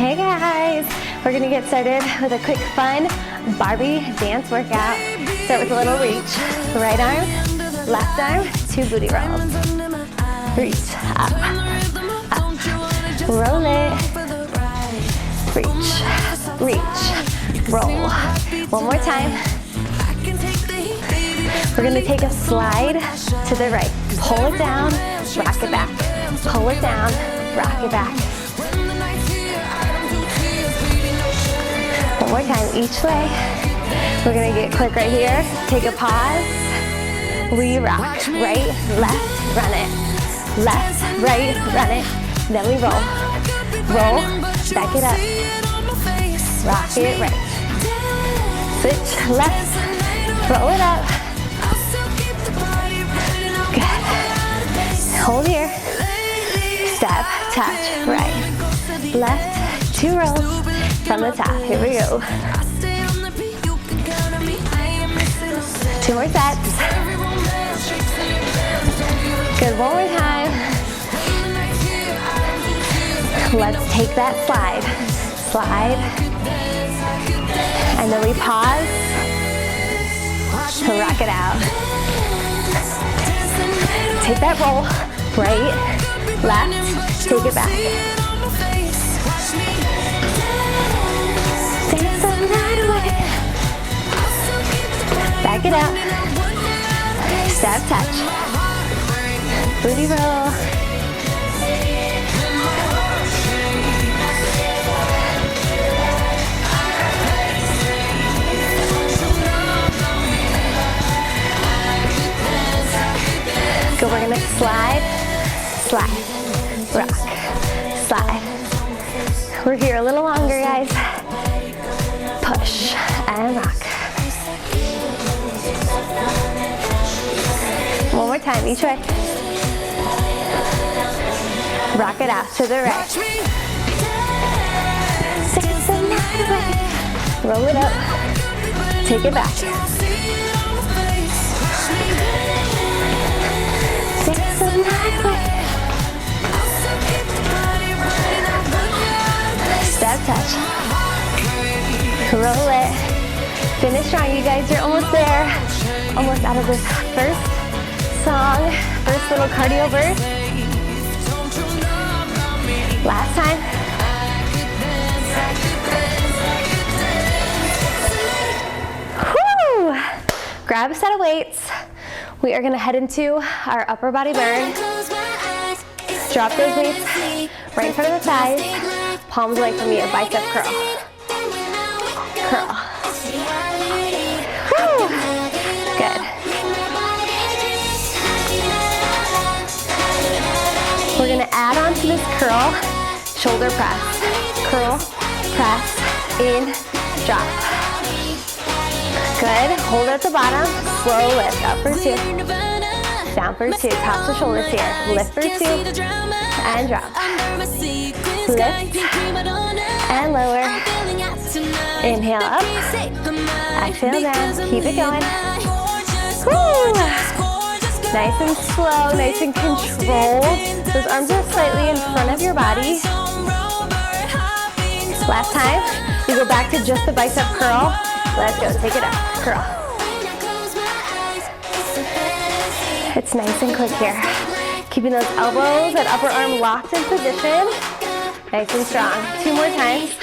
Hey guys, we're gonna get started with a quick fun Barbie dance workout. Start with a little reach. Right arm, left arm, 2 booty rolls. Reach, up, up, roll it. Reach, reach, roll. One more time. We're gonna take a slide to the right. Pull it down, rock it back. Pull it down, rock it back. One more time each way. We're gonna get quick right here. Take a pause. We rock. Right, left, run it. Left, right, run it. Then we roll. Roll, back it up. Rock it right. Switch left, roll it up. Good. Hold here. Step, touch, right. Left, 2 rolls. From the top, here we go. 2 more sets. Good, one more time. Let's take that slide. Slide. And then we pause to rock it out. Take that roll. Right, left, take it back. Back it up. Step touch. Booty roll. Go, we're gonna slide, slide, rock, slide. We're here a little longer, guys. Push and rock. One more time, each way. Rock it out to the right. 6 and 9 away. Roll it up. Take it back. 6 and 9 away. Step touch. Roll it. Finish strong, you guys. You're almost there. Almost out of this first song, first little cardio burst. Last time. Woo! Grab a set of weights. We are gonna head into our upper body burn. Drop those weights right in front of the thighs. Palms away from you, bicep curl. Curl. Woo! Good. We're gonna add on to this curl, shoulder press. Curl, press, in, drop. Good, hold at the bottom, slow lift, up for 2. Down for 2, tops the shoulders here. Lift for 2, and drop. Lift, and lower. Inhale up, exhale down, keep it going. Woo! Nice and slow, nice and controlled. Those arms are slightly in front of your body. Last time, we go back to just the bicep curl. Let's go, take it up, curl. It's nice and quick here. Keeping those elbows and upper arm locked in position. Nice and strong. 2 more times.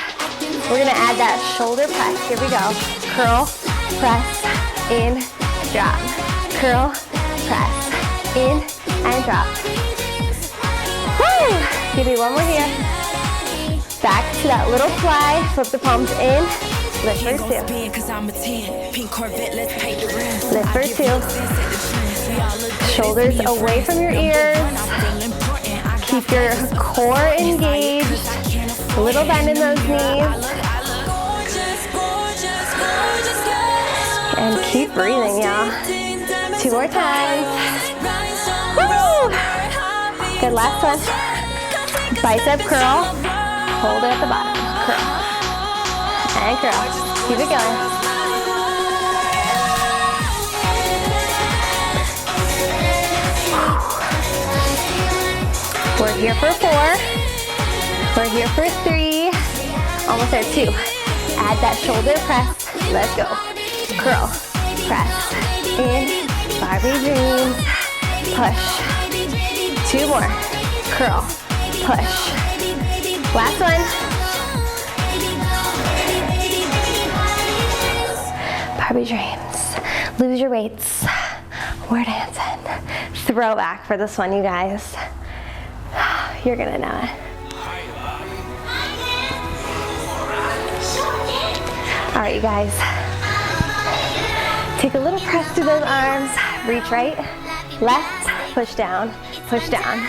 We're gonna add that shoulder press. Here we go. Curl, press, in, drop. Curl, press, in, and drop. Woo! Give me one more here. Back to that little fly. Flip the palms in. Lift for 2. Lift for 2. Shoulders away from your ears. Keep your core engaged. A little bend in those knees. And keep breathing, y'all. 2 more times. Woo! Good, last one. Bicep curl. Hold it at the bottom. Curl. And curl. Keep it going. We're here for 4. We're here for 3. Almost there, 2. Add that shoulder press. Let's go. Curl, press, in, Barbie dreams, push. 2 more. Curl, push. Last one. Barbie dreams. Lose your weights. We're dancing. Throwback for this one, you guys. You're gonna know it. All right, you guys. Take a little press through those arms. Reach right, left, push down, push down.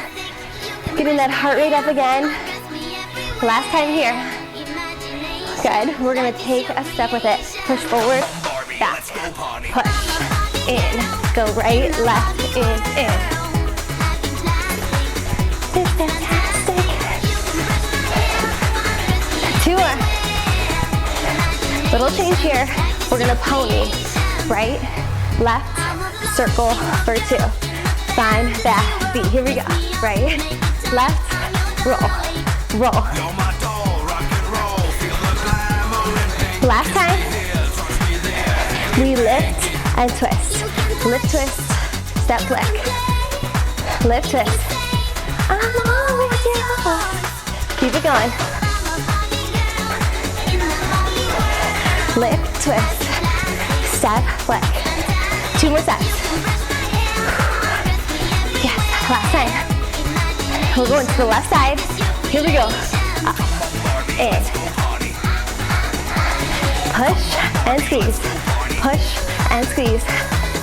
Getting that heart rate up again. Last time here. Good. We're gonna take a step with it. Push forward, back, push, in. Go right, left, in. It's fantastic. 2 more. Little change here. We're gonna pony. Right, left, circle for 2. Find that beat. Here we go. Right, left, roll, roll. Last time. We lift and twist. Lift, twist, step flick. Lift, twist. I'm always yours. Keep it going. Lift, twist, step, flick. 2 more sets. Yes, last time. We're going to the left side. Here we go. Up, in. Push and squeeze. Push and squeeze.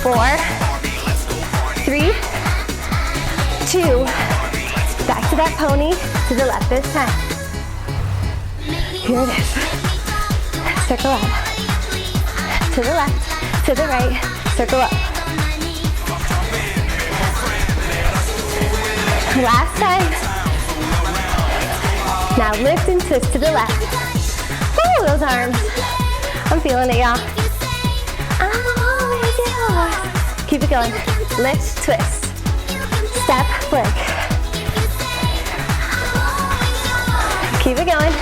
4, 3, 2. Back to that pony. To the left this time. Here it is. Circle up. To the left. To the right. Circle up. Last time. Now lift and twist to the left. Woo, those arms. I'm feeling it, y'all. I'm always yours. Keep it going. Lift, twist. Step, flick. Keep it going.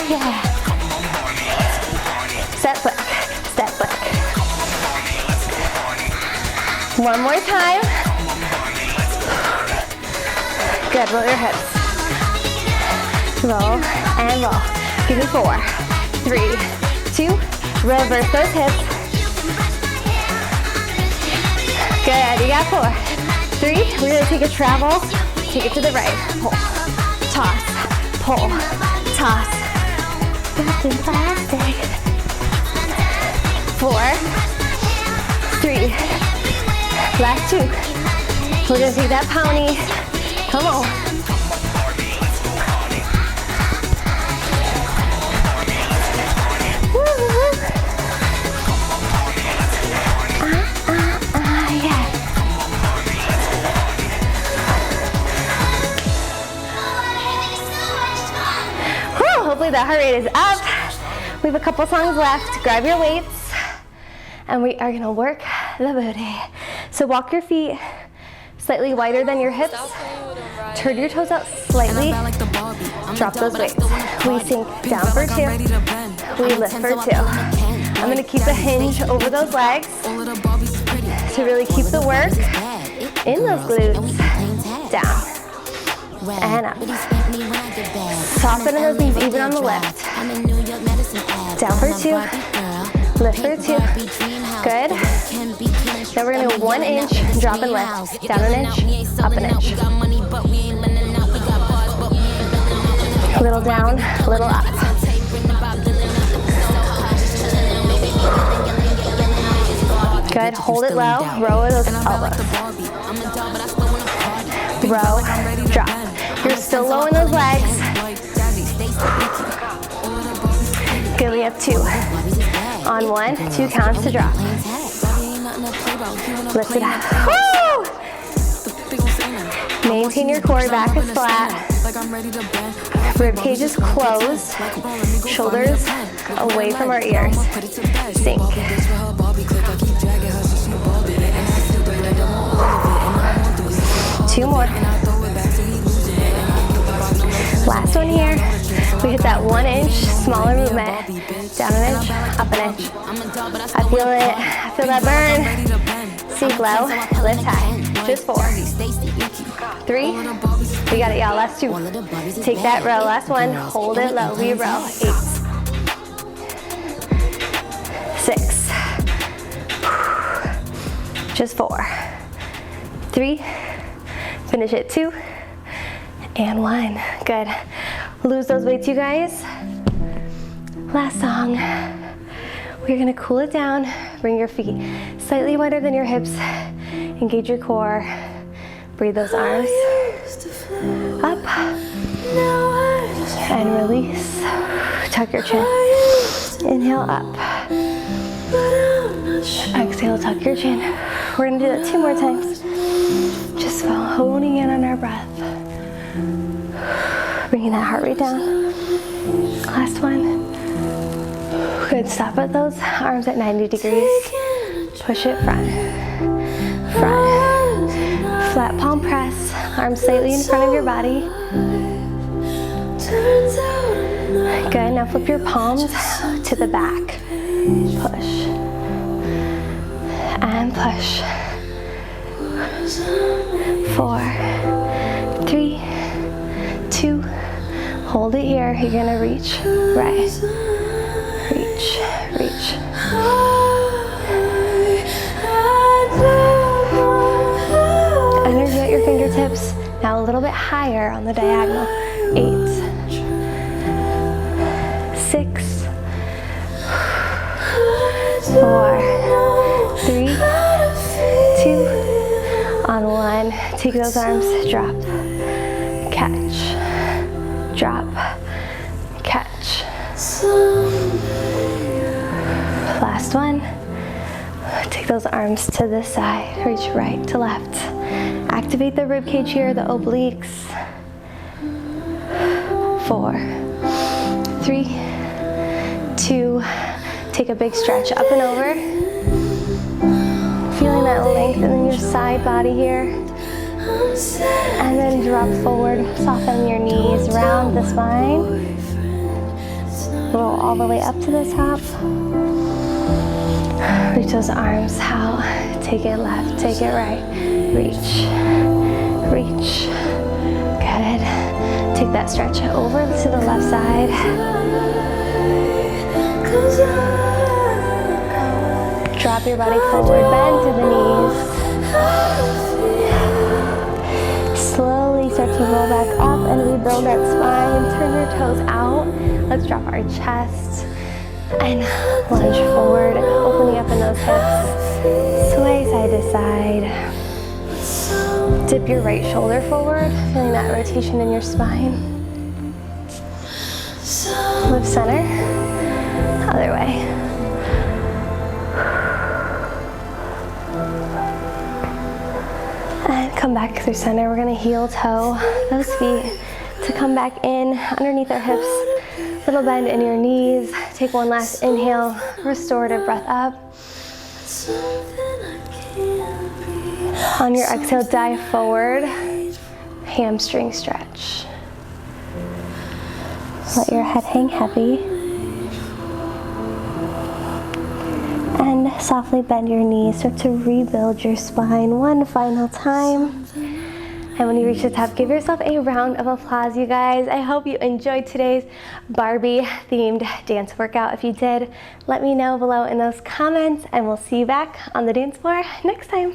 Yeah. Step, flick. Step, flick. One more time. Good, roll your hips. Roll and roll. Give me 4, 3, 2. Reverse those hips. Good, you got 4, 3. We're gonna take a travel. Take it to the right. Pull, toss, pull, toss. That's in plastic. 4, 3. Last 2. We're gonna take that pony. Come on. Yeah. Whew, hopefully that heart rate is up. We have a couple songs left. Grab your weights. And we are gonna work the booty. So walk your feet slightly wider than your hips. Turn your toes out slightly. Drop those weights. We sink down for 2. We lift for 2. I'm gonna keep a hinge over those legs to really keep the work in those glutes. Down and up. Soften in those knees even on the lift. Down for 2. Lift for 2. Good. Then we're gonna go 1 inch, drop and lift. Down an inch, up an inch. Little down, little up. Good, hold it low, row those elbows. Row, drop. You're still low in those legs. Good, we have 2. On 1, 2 counts to drop. Lift it up. Woo! Maintain your core, back is flat. Rib cage is closed. Shoulders away from our ears. Sink. Two more. Last one here. We hit that 1 inch, smaller movement. Down an inch, up an inch. I feel it, I feel that burn. Sink low, lift high. Just 4, 3, we got it y'all, last 2. Take that row, last 1, hold it low, re-row. 8, 6, just 4, 3, finish it 2, and 1. Good. Lose those weights, you guys. Last song. We're gonna cool it down. Bring your feet slightly wider than your hips. Engage your core. Breathe those arms up and release. Tuck your chin. Inhale up. Exhale, tuck your chin. We're gonna do that 2 more times. Just honing in on our breath. Bringing that heart rate down. Last one. Good, stop at those arms at 90 degrees. Push it front. Front. Flat palm press. Arms slightly in front of your body. Good, now flip your palms to the back. Push. And push. 4, 3, 2, hold it here. You're gonna reach right. Reach, reach. Energy at your fingertips. Now a little bit higher on the diagonal. 8, 6, 4, 3, 2, on 1. Take those arms, drop, catch, drop, catch. Last one. Take those arms to this side. Reach right to left. Activate the rib cage here, the obliques. 4, 3, 2. Take a big stretch up and over. Feeling that length in your side body here. And then drop forward. Soften your knees, round the spine. Roll all the way up to the top. Reach those arms out. Take it left, take it right. Reach, reach. Good. Take that stretch over to the left side. Drop your body forward, bend to the knees. Slowly start to roll back up and rebuild that spine. Turn your toes out. Let's drop our chest and lunge forward, opening up in those hips. Sway side to side. Dip your right shoulder forward, feeling that rotation in your spine. Lift center, other way. And come back through center. We're gonna heel toe those feet to come back in underneath our hips. Little bend in your knees. Take one last inhale, restorative breath up. On your exhale, dive forward. Hamstring stretch. Let your head hang heavy. And softly bend your knees. Start to rebuild your spine one final time. And when you reach the top, give yourself a round of applause, you guys. I hope you enjoyed today's Barbie-themed dance workout. If you did, let me know below in those comments, and we'll see you back on the dance floor next time.